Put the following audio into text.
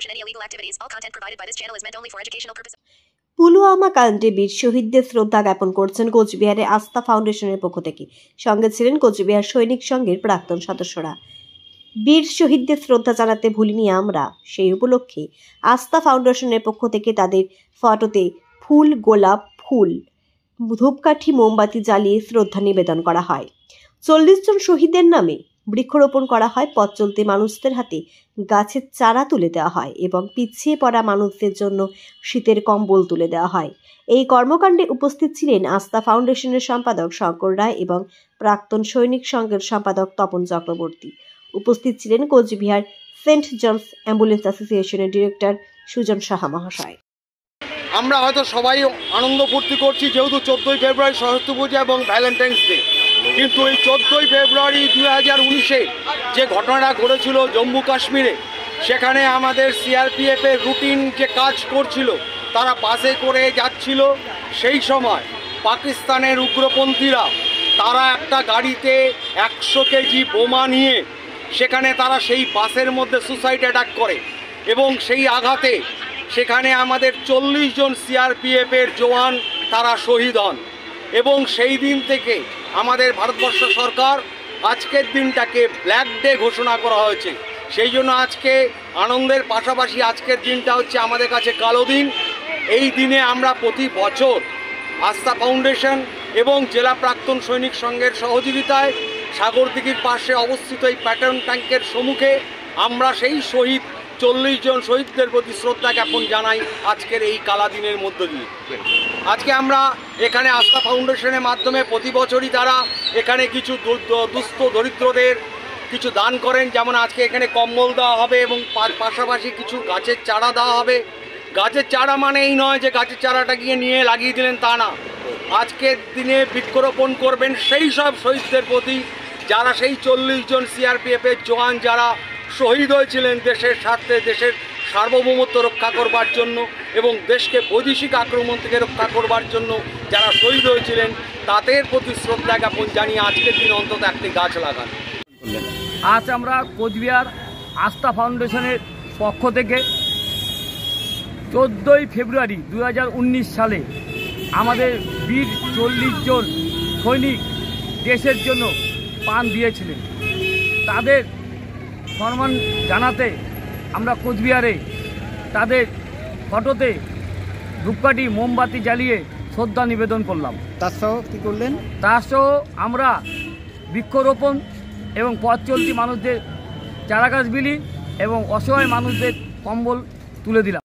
promotion any illegal activities. All content provided by this channel is meant only for educational purposes. Pulwama কাণ্ডে বীর শহীদদের শ্রদ্ধা জ্ঞাপন করছেন কোচবিহারে আস্থা ফাউন্ডেশনের পক্ষ থেকে। সঙ্গে ছিলেন কোচবিহার সৈনিক সংঘের প্রাক্তন সদস্যরা। বীর শহীদদের শ্রদ্ধা জানাতে ভুলিনি আমরা, সেই উপলক্ষে আস্থা ফাউন্ডেশনের পক্ষ থেকে তাদের ফটোতে ফুল, গোলাপ ফুল, ধূপকাঠি, মোমবাতি জ্বালিয়ে শ্রদ্ধা নিবেদন করা হয়। 40 জন শহীদের নামে বৃক্ষরোপণ করা হয়। পথ চলতে মানুষদের হাতে গাছের চারা তুলে দেওয়া হয় এবং পিছিয়ে পড়া মানুষদের জন্য শীতের কম্বল তুলে দেওয়া হয়। এই কর্মকাণ্ডে উপস্থিত ছিলেন আস্থা ফাউন্ডেশনের সম্পাদক শঙ্কর রায় এবং প্রাক্তন সৈনিক সংঘের সম্পাদক তপন চক্রবর্তী। উপস্থিত ছিলেন কোচবিহার সেন্ট জনস অ্যাম্বুলেন্স অ্যাসোসিয়েশনের ডিরেক্টর সুজন সাহা মহাশয়। আমরা হয়তো সবাই আনন্দ ফুর্তি করছি যেহেতু 14ই ফেব্রুয়ারি সরস্বতী পূজা এবং ভ্যালেন্টাইন্স ডে, কিন্তু এই 14ই ফেব্রুয়ারি 2019-এ যে ঘটনাটা ঘটেছিল জম্মু কাশ্মীরে, সেখানে আমাদের সিআরপিএফের রুটিন যে কাজ করছিল, তারা বাসে করে যাচ্ছিল। সেই সময় পাকিস্তানের উগ্রপন্থীরা তারা একটা গাড়িতে 100 কেজি বোমা নিয়ে সেখানে তারা সেই বাসের মধ্যে সুসাইড অ্যাটাক করে এবং সেই আঘাতে সেখানে আমাদের 40 জন সিআরপিএফের জওয়ান তারা শহীদ হন। এবং সেই দিন থেকে আমাদের ভারতবর্ষ সরকার আজকের দিনটাকে ব্ল্যাক ডে ঘোষণা করা হয়েছে। সেই জন্য আজকে আনন্দের পাশাপাশি আজকের দিনটা হচ্ছে আমাদের কাছে কালো দিন। এই দিনে আমরা প্রতি বছর আস্থা ফাউন্ডেশন এবং জেলা প্রাক্তন সৈনিক সংঘের সহযোগিতায় সাগরদিঘির পাশে অবস্থিত এই প্যাটার্ন ট্যাঙ্কের সম্মুখে আমরা সেই শহীদ 40 জন শহীদদের প্রতি শ্রদ্ধা জ্ঞাপন জানাই আজকের এই কালা দিনের মধ্য দিয়ে। আজকে আমরা এখানে আস্থা ফাউন্ডেশনের মাধ্যমে প্রতি বছরই তারা এখানে কিছু দুস্থ দরিদ্রদের কিছু দান করেন। যেমন আজকে এখানে কম্বল দেওয়া হবে এবং পাশাপাশি কিছু গাছের চারা দেওয়া হবে। গাছের চারা মানে এই নয় যে গাছের চারাটা গিয়ে নিয়ে লাগিয়ে দিলেন, তা না। আজকের দিনে বৃক্ষরোপণ করবেন সেই সব শহীদদের প্রতি যারা সেই 40 জন সিআরপিএফের জওয়ান যারা শহীদ হয়েছিলেন দেশের স্বার্থে, দেশের সার্বভৌমত্ব রক্ষা করবার জন্য এবং দেশকে বৈদেশিক আক্রমণ থেকে রক্ষা করবার জন্য যারা শহীদ হয়েছিলেন, তাদের প্রতি শ্রদ্ধা জ্ঞাপন জানিয়ে আজকের দিন অন্তত একটি গাছ লাগান। আজ আমরা কোচবিহার আস্থা ফাউন্ডেশনের পক্ষ থেকে 14ই ফেব্রুয়ারি 2019 সালে আমাদের বীর 40 জন সৈনিক দেশের জন্য প্রাণ দিয়েছিলেন, তাদের সম্মান জানাতে আমরা কোচবিহারে তাদের ফটোতে ধূপকাঠি, মোমবাতি জ্বালিয়ে শ্রদ্ধা নিবেদন করলাম। তার সহ কী করলেন? তার সহ আমরা বৃক্ষরোপণ এবং পথ চলতি মানুষদের চারাগাছ বিলি এবং অসহায় মানুষদের কম্বল তুলে দিলাম।